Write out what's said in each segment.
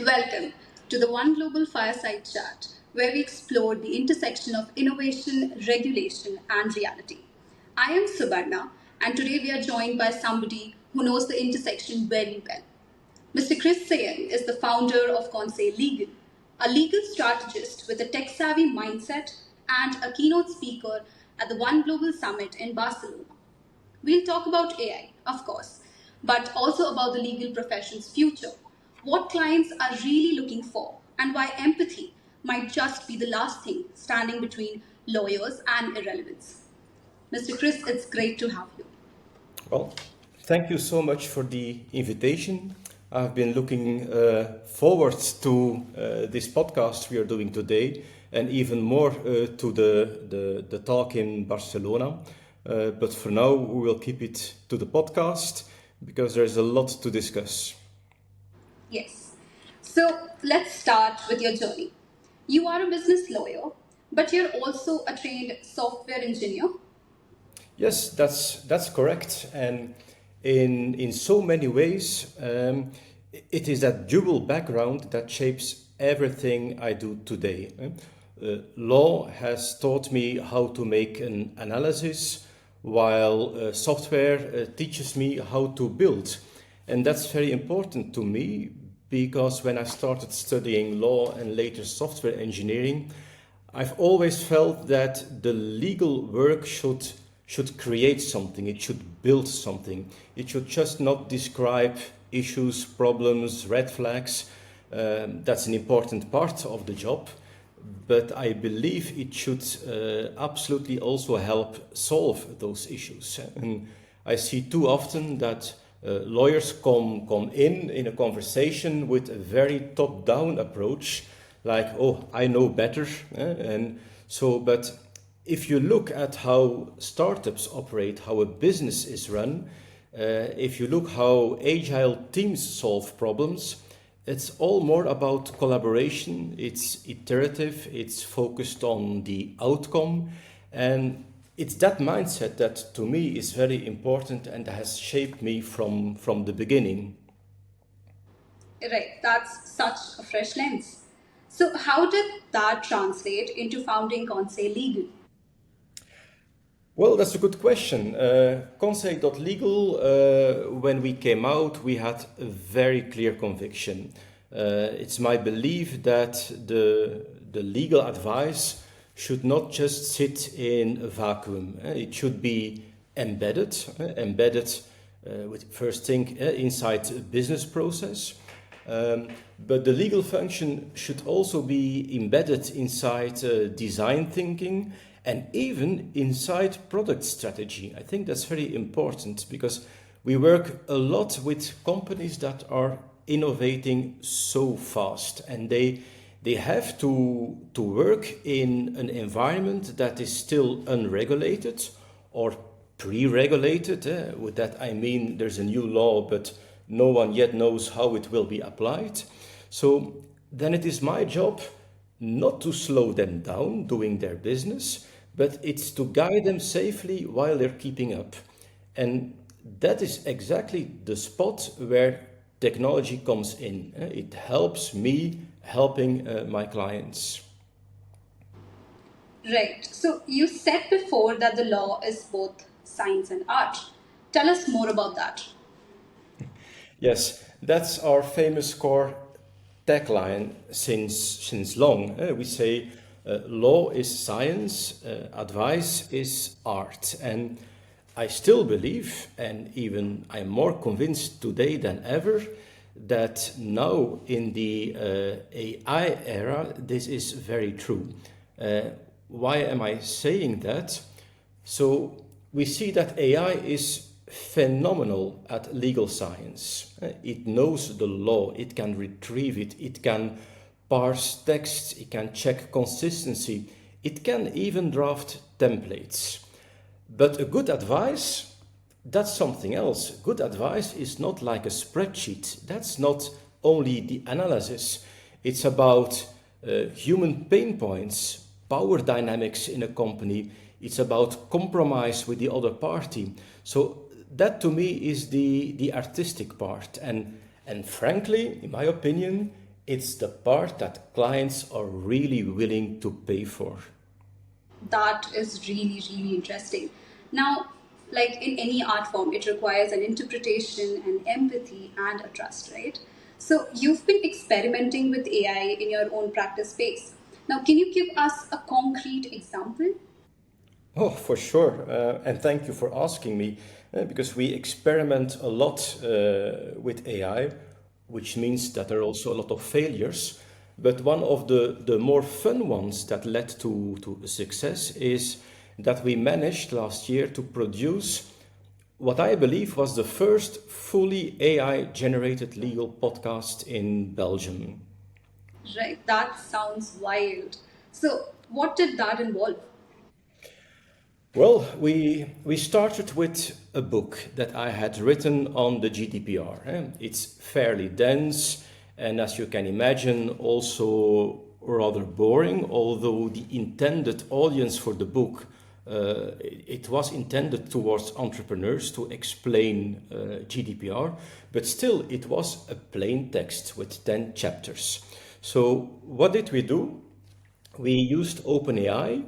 Welcome to the One Global Fireside Chat, where we explore the intersection of innovation, regulation, and reality. I am Subarna, and today we are joined by somebody who knows the intersection very well. Mr. Kris Seyen is the founder of consey.legal, a legal strategist with a tech savvy mindset and a keynote speaker at the One Global Summit in Barcelona. We'll talk about AI, of course, but also about the legal profession's future, what clients are really looking for, and why empathy might just be the last thing standing between lawyers and irrelevance. Mr. Kris, it's great to have you. Well, thank you so much for the invitation. I've been looking forward to this podcast we are doing today, and even more to the talk in Barcelona. But for now, we will keep it to the podcast because there's a lot to discuss. Yes. So let's start with your journey. You are a business lawyer, but you're also a trained software engineer. Yes, that's correct. And in so many ways, it is that dual background that shapes everything I do today. Law has taught me how to make an analysis, while software teaches me how to build. And that's very important to me because when I started studying law and later software engineering, I've always felt that the legal work should create something, it should build something. It should just not describe issues, problems, red flags. That's an important part of the job. But I believe it should absolutely also help solve those issues. And I see too often that lawyers come in a conversation with a very top-down approach, like, oh, I know better. And so, but if you look at how startups operate, how a business is run, if you look how agile teams solve problems, it's all more about collaboration, it's iterative, it's focused on the outcome, and it's that mindset that to me is very important and has shaped me from the beginning. Right, that's such a fresh lens. So, how did that translate into founding consey.legal? Well, that's a good question. Consey.legal, when we came out, we had a very clear conviction. It's my belief that the legal advice should not just sit in a vacuum. It should be embedded with first thing inside a business process. But the legal function should also be embedded inside design thinking and even inside product strategy. I think that's very important because we work a lot with companies that are innovating so fast and they have to work in an environment that is still unregulated or pre-regulated. With that I mean there's a new law but no one yet knows how it will be applied. So then it is my job not to slow them down doing their business, but it's to guide them safely while they're keeping up. And that is exactly the spot where technology comes in. It helps me helping my clients. Right. So you said before that the law is both science and art. Tell us more about that. Yes, that's our famous core tagline since long. We say law is science, advice is art. And I still believe, and even I'm more convinced today than ever, that now in the AI era, this is very true. Why am I saying that? So we see that AI is phenomenal at legal science. It knows the law, it can retrieve it, it can parse texts, it can check consistency, it can even draft templates. But a good advice, that's something else. Good advice is not like a spreadsheet. That's not only the analysis. It's about human pain points, power dynamics in a company. It's about compromise with the other party. So that to me is the artistic part. And frankly, in my opinion, It's the part that clients are really willing to pay for. That is really, really interesting. Now, like in any art form, it requires an interpretation, an empathy, and a trust, right? So, you've been experimenting with AI in your own practice space. Now, can you give us a concrete example? Oh, for sure. And thank you for asking me, because we experiment a lot with AI, which means that there are also a lot of failures. But one of the more fun ones that led to success is that we managed last year to produce what I believe was the first fully AI generated legal podcast in Belgium. Right, that sounds wild. So, what did that involve? Well, we started with a book that I had written on the GDPR. It's fairly dense and, as you can imagine, also rather boring, although the intended audience for the book, it was intended towards entrepreneurs to explain GDPR, but still it was a plain text with 10 chapters. So what did we do? We used OpenAI.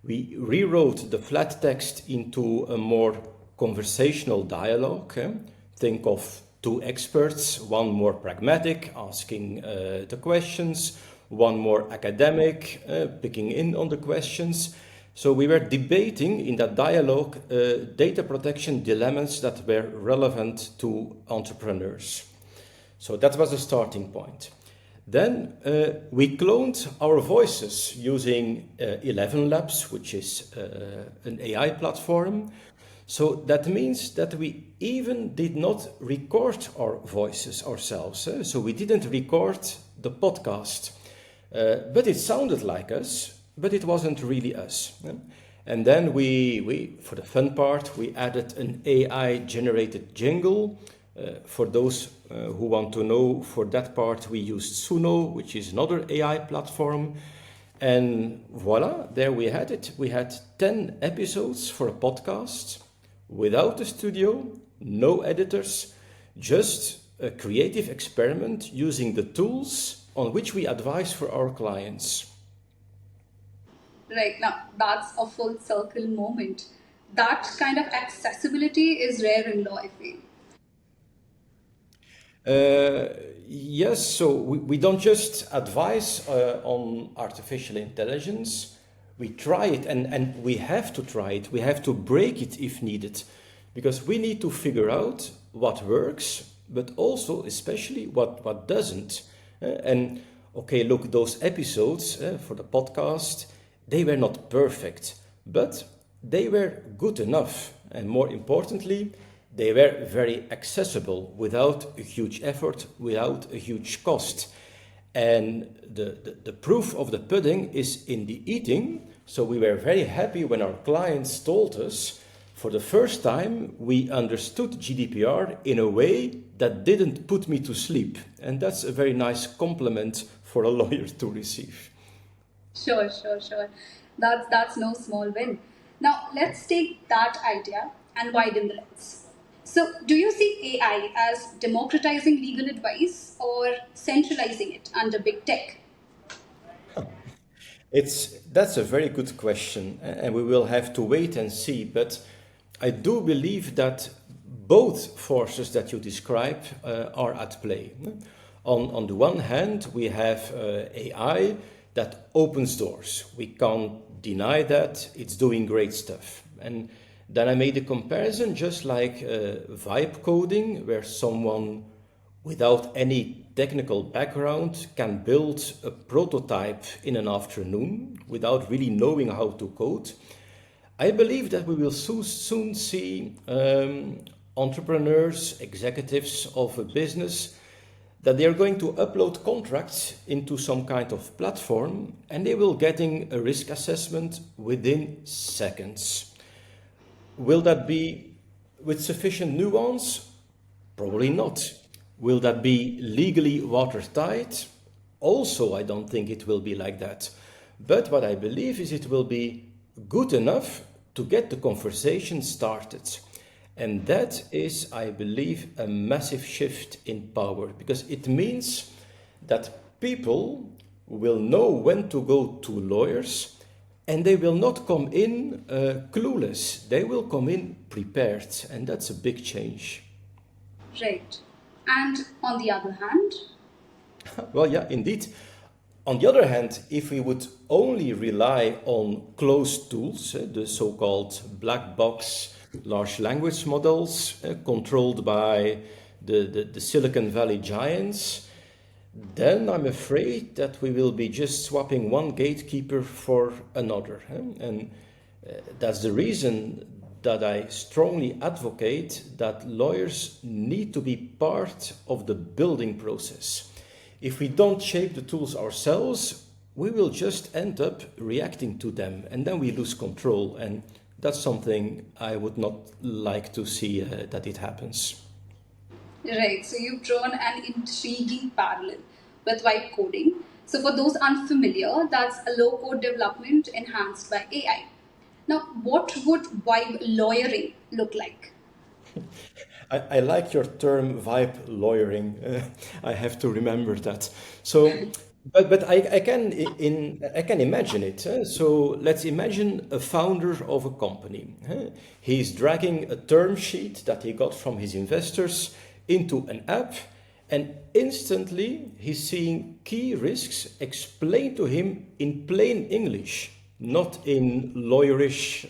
We rewrote the flat text into a more conversational dialogue. Think of two experts, one more pragmatic, asking the questions, one more academic, picking in on the questions. So we were debating in that dialogue data protection dilemmas that were relevant to entrepreneurs. So that was the starting point. Then we cloned our voices using 11 Labs, which is an AI platform. So that means that we even did not record our voices ourselves. So we didn't record the podcast, but it sounded like us, but it wasn't really us. And then for the fun part, we added an AI generated jingle. For those who want to know, for that part, we used Suno, which is another AI platform. And voila, there we had it. We had 10 episodes for a podcast without a studio, no editors, just a creative experiment using the tools on which we advise for our clients. Right, now that's a full circle moment. That kind of accessibility is rare in law, I feel. Yes, so we don't just advise on artificial intelligence. We try it and we have to try it. We have to break it if needed because we need to figure out what works, but also, especially, what doesn't. And okay, look, those episodes for the podcast, they were not perfect, but they were good enough. And more importantly, they were very accessible without a huge effort, without a huge cost. And the proof of the pudding is in the eating. So we were very happy when our clients told us for the first time we understood GDPR in a way that didn't put me to sleep. And that's a very nice compliment for a lawyer to receive. Sure, sure, sure. That's no small win. Now let's take that idea and widen the lens. So, do you see AI as democratizing legal advice or centralizing it under big tech? That's a very good question, and we will have to wait and see. But I do believe that both forces that you describe are at play. On the one hand, we have AI that opens doors. We can't deny that it's doing great stuff. And then I made a comparison, just like vibe coding, where someone without any technical background can build a prototype in an afternoon without really knowing how to code. I believe that we will soon see entrepreneurs, executives of a business, that they are going to upload contracts into some kind of platform and they will getting a risk assessment within seconds. Will that be with sufficient nuance? Probably not. Will that be legally watertight? Also, I don't think it will be like that. But what I believe is it will be good enough to get the conversation started. And that is, I believe, a massive shift in power because it means that People will know when to go to lawyers, and they will not come in clueless. They will come in prepared, and that's a big change. Right. And on the other hand, Well, yeah, indeed. On the other hand, if we would only rely on closed tools, the so-called black box large language models controlled by the Silicon Valley giants, then I'm afraid that we will be just swapping one gatekeeper for another. And that's the reason that I strongly advocate that lawyers need to be part of the building process. If we don't shape the tools ourselves, we will just end up reacting to them and then we lose control. And that's something I would not like to see that it happens. right, so you've drawn an intriguing parallel with vibe coding. So, for those unfamiliar, that's a low code development enhanced by AI. Now, what would vibe lawyering look like? I like your term vibe lawyering. I have to remember that. So, but I can imagine it. So let's imagine a founder of a company. He's dragging a term sheet that he got from his investors into an app, and instantly he's seeing key risks explained to him in plain English, not in lawyerish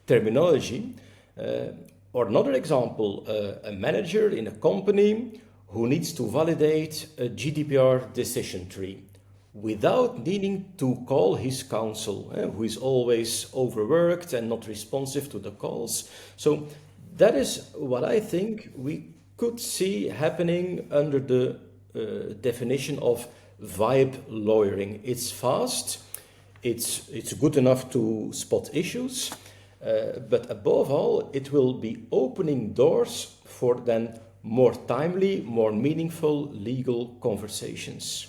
terminology. Uh, or another example, a manager in a company who needs to validate a GDPR decision tree without needing to call his counsel, who is always overworked and not responsive to the calls. So that is what I think we could see happening under the definition of vibe lawyering. It's fast, it's good enough to spot issues, but above all, it will be opening doors for then more timely, more meaningful legal conversations.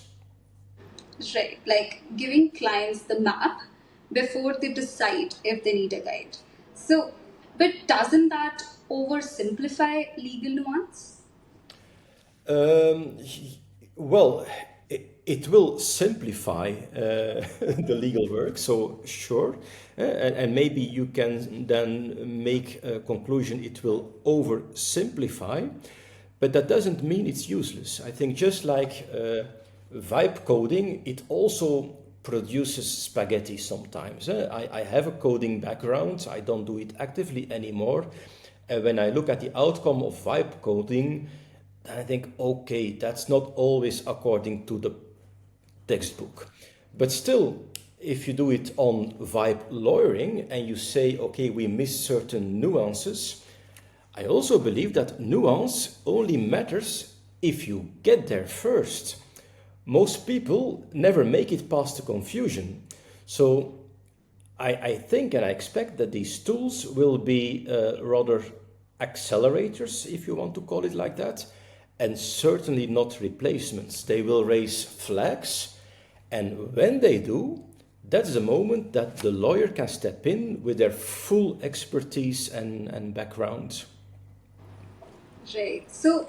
Right, like giving clients the map before they decide if they need a guide. So, but doesn't that oversimplify legal nuance? Um, well, it will simplify the legal work, so sure. And maybe you can then make a conclusion it will oversimplify, but that doesn't mean it's useless. I think just like vibe coding, it also produces spaghetti sometimes. I have a coding background, I don't do it actively anymore. And when I look at the outcome of vibe coding, I think, okay, that's not always according to the textbook. But still, if you do it on vibe lawyering and you say, okay, we miss certain nuances, I also believe that nuance only matters if you get there first. Most people never make it past the confusion. So I think and I expect that these tools will be rather accelerators, if you want to call it like that, and certainly not replacements. They will raise flags, and when they do, that's the moment that the lawyer can step in with their full expertise and background. Right. So,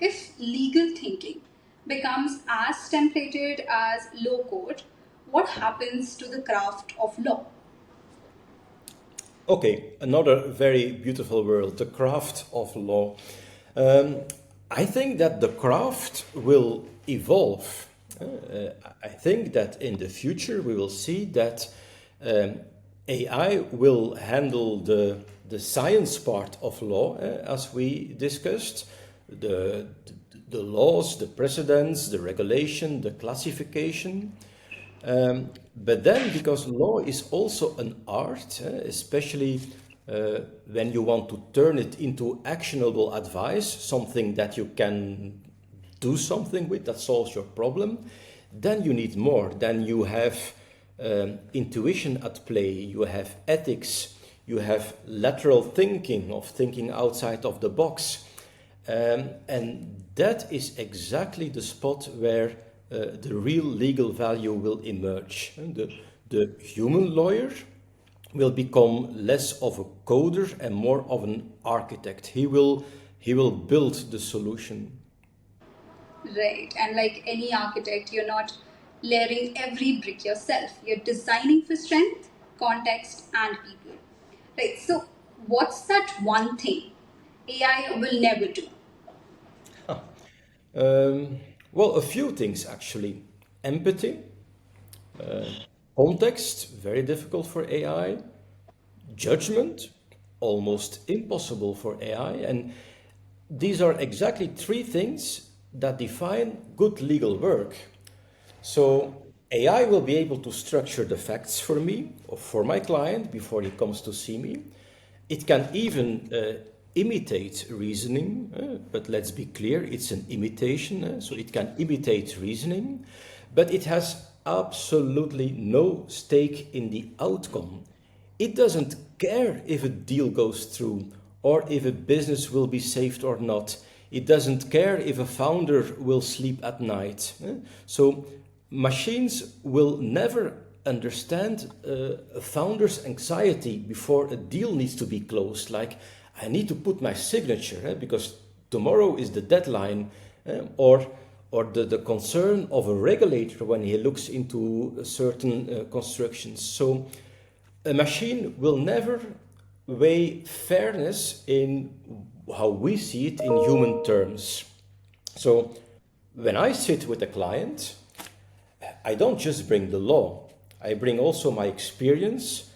if legal thinking becomes as templated as low code, what happens to the craft of law? Okay, another very beautiful word, the craft of law. Um, I think that the craft will evolve. I think that in the future we will see that um, AI will handle the science part of law, as we discussed, the, the laws, the precedents, the regulation, the classification. But then, because law is also an art, especially when you want to turn it into actionable advice, something that you can do something with that solves your problem, then you need more. Then you have intuition at play, you have ethics, you have lateral thinking of thinking outside of the box. And that is exactly the spot where the real legal value will emerge. And the human lawyer will become less of a coder and more of an architect. He will build the solution. Right. And like any architect, you're not layering every brick yourself. You're designing for strength, context, and people. Right. So, what's that one thing AI will never do? Um, well, a few things actually. Empathy, context, very difficult for AI. Judgment, almost impossible for AI. And these are exactly three things that define good legal work. So AI will be able to structure the facts for me or for my client before he comes to see me. It can even imitate reasoning, but let's be clear, it's an imitation, so it can imitate reasoning, but it has absolutely no stake in the outcome. It doesn't care if a deal goes through or if a business will be saved or not. It doesn't care if a founder will sleep at night. So machines will never understand a founder's anxiety before a deal needs to be closed. Like, I need to put my signature because tomorrow is the deadline, or the concern of a regulator when he looks into certain constructions. So a machine will never weigh fairness in how we see it in human terms. So when I sit with a client, I don't just bring the law, I bring also my experience,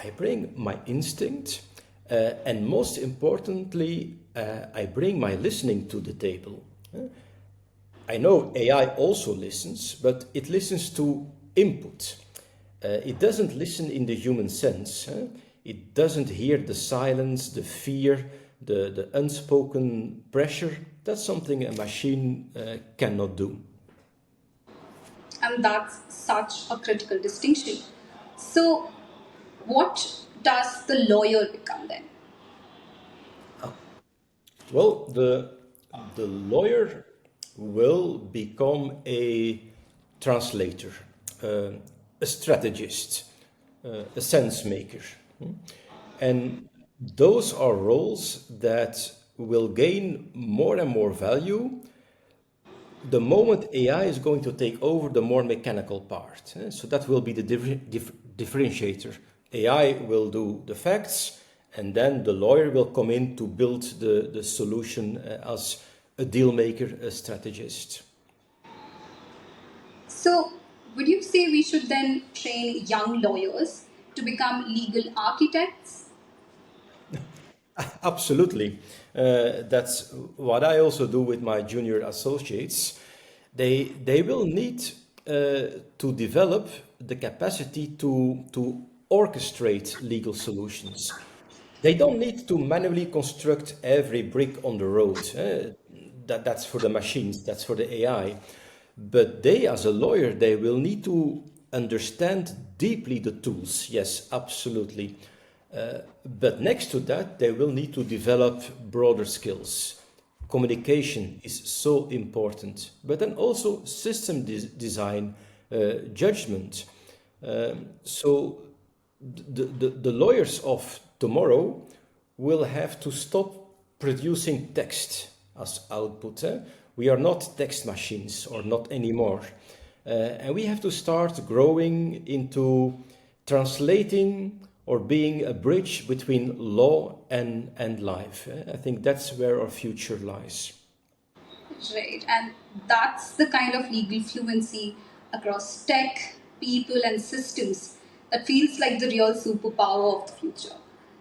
I bring my instinct, and most importantly, I bring my listening to the table. I know AI also listens, but it listens to input. It doesn't listen in the human sense. It doesn't hear the silence, the fear, the unspoken pressure. That's something a machine cannot do. And that's such a critical distinction. So, what does the lawyer become then? Well, the lawyer will become a translator, uh, a strategist, a sense maker. And those are roles that will gain more and more value the moment AI is going to take over the more mechanical part. So that will be the differentiator. AI will do the facts, and then the lawyer will come in to build the solution as a deal maker, a strategist. So, would you say we should then train young lawyers to become legal architects? Absolutely. That's what I also do with my junior associates. They will need to develop the capacity to orchestrate legal solutions. They don't need to manually construct every brick on the road. That's for the machines, that's for the AI. But they, as a lawyer, they will need to understand deeply the tools. Yes, absolutely. But next to that, they will need to develop broader skills. Communication is so important, but then also system design, judgment. So the lawyers of tomorrow will have to stop producing text as output. We are not text machines, or not anymore. And we have to start growing into translating or being a bridge between law and life. I think that's where our future lies. Right, and that's the kind of legal fluency across tech, people, and systems that feels like the real superpower of the future.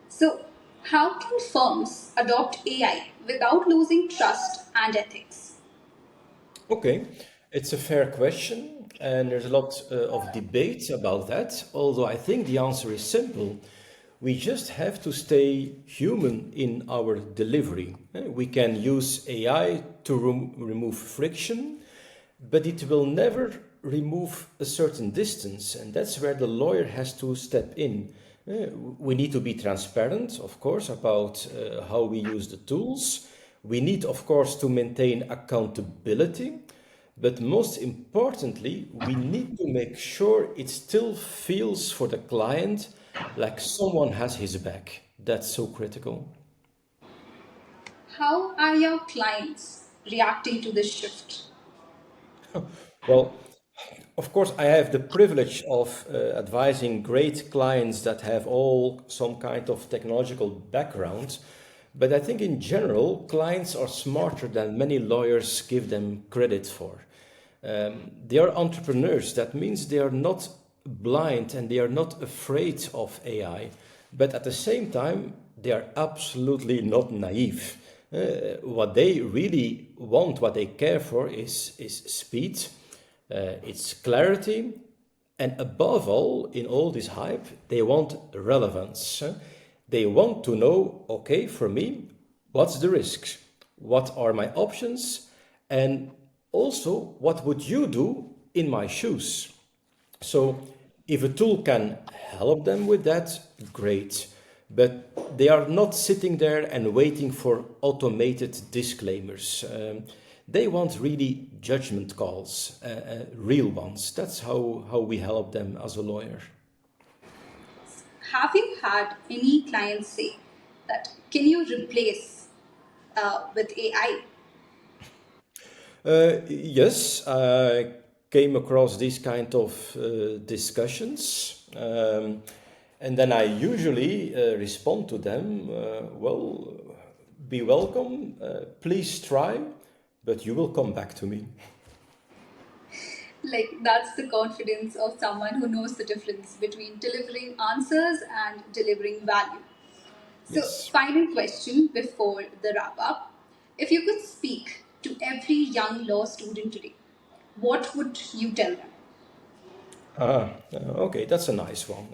So, how can firms adopt AI without losing trust and ethics? Okay, it's a fair question, and there's a lot of debate about that. Although I think the answer is simple. We just have to stay human in our delivery. We can use AI to remove friction, but it will never remove a certain distance, and that's where the lawyer has to step in. We need to be transparent, of course, about how we use the tools. We need, of course, to maintain accountability, but most importantly, we need to make sure it still feels for the client like someone has his back. That's so critical. How are your clients reacting to this shift? Well, of course, I have the privilege of advising great clients that have all some kind of technological background. But I think in general, clients are smarter than many lawyers give them credit for. They are entrepreneurs. That means they are not blind and they are not afraid of AI. But at the same time, they are absolutely not naive. What they really want, what they care for is speed, it's clarity, and above all, in all this hype, they want relevance. They want to know, okay, for me, what's the risks? What are my options? And also, what would you do in my shoes? So, if a tool can help them with that, great. But they are not sitting there and waiting for automated disclaimers. They want really judgment calls, real ones. That's how we help them as a lawyer. Have you had any clients say that can you replace with AI? Yes, I came across these kind of discussions, and then I usually respond to them. Well, be welcome. Please try, but you will come back to me. Like, that's the confidence of someone who knows the difference between delivering answers and delivering value. So, Yes. final question before the wrap up. If you could speak to every young law student today, what would you tell them? Okay, that's a nice one.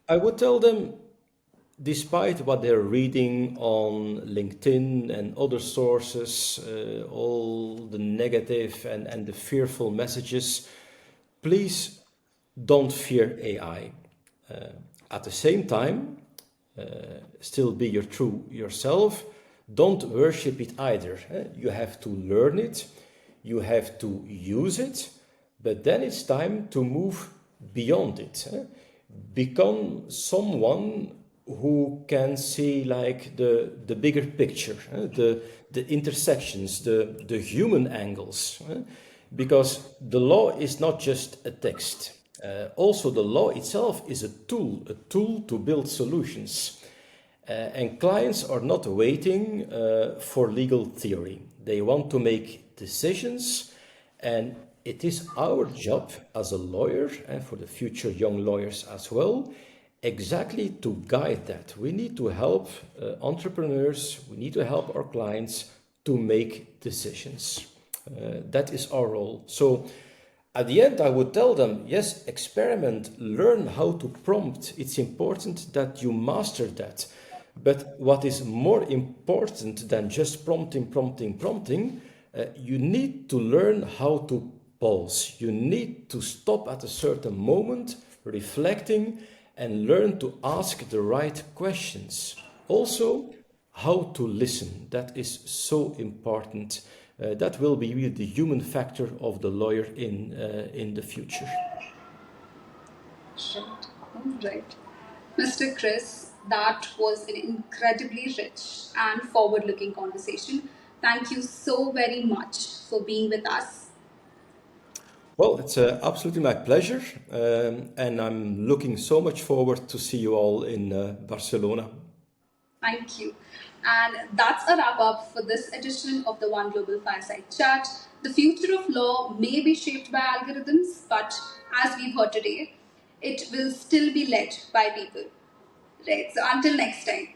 I would tell them, despite what they're reading on LinkedIn and other sources, all the negative and the fearful messages, please don't fear AI. Uh, at the same time, still be your true yourself. Don't worship it either. You have to learn it, you have to use it, but then it's time to move beyond it. Become someone who can see like the bigger picture, the intersections, the human angles. Because the law is not just a text. Also, the law itself is a tool to build solutions. And clients are not waiting for legal theory. They want to make decisions, and it is our job as a lawyer, and for the future young lawyers as well, exactly to guide that. We need to help entrepreneurs, we need to help our clients to make decisions. That is our role. So at the end, I would tell them, yes, experiment, learn how to prompt. It's important that you master that. But what is more important than just prompting, you need to learn how to pause. You need to stop at a certain moment, reflecting, and learn to ask the right questions. Also, how to listen. That is so important. That will be really the human factor of the lawyer in the future. Right. All right. Mr. Kris, that was an incredibly rich and forward looking conversation. Thank you so very much for being with us. Well, it's absolutely my pleasure, and I'm looking so much forward to see you all in Barcelona. Thank you. And that's a wrap up for this edition of the One Global Fireside Chat. The future of law may be shaped by algorithms, but as we've heard today, it will still be led by people. Right. So until next time.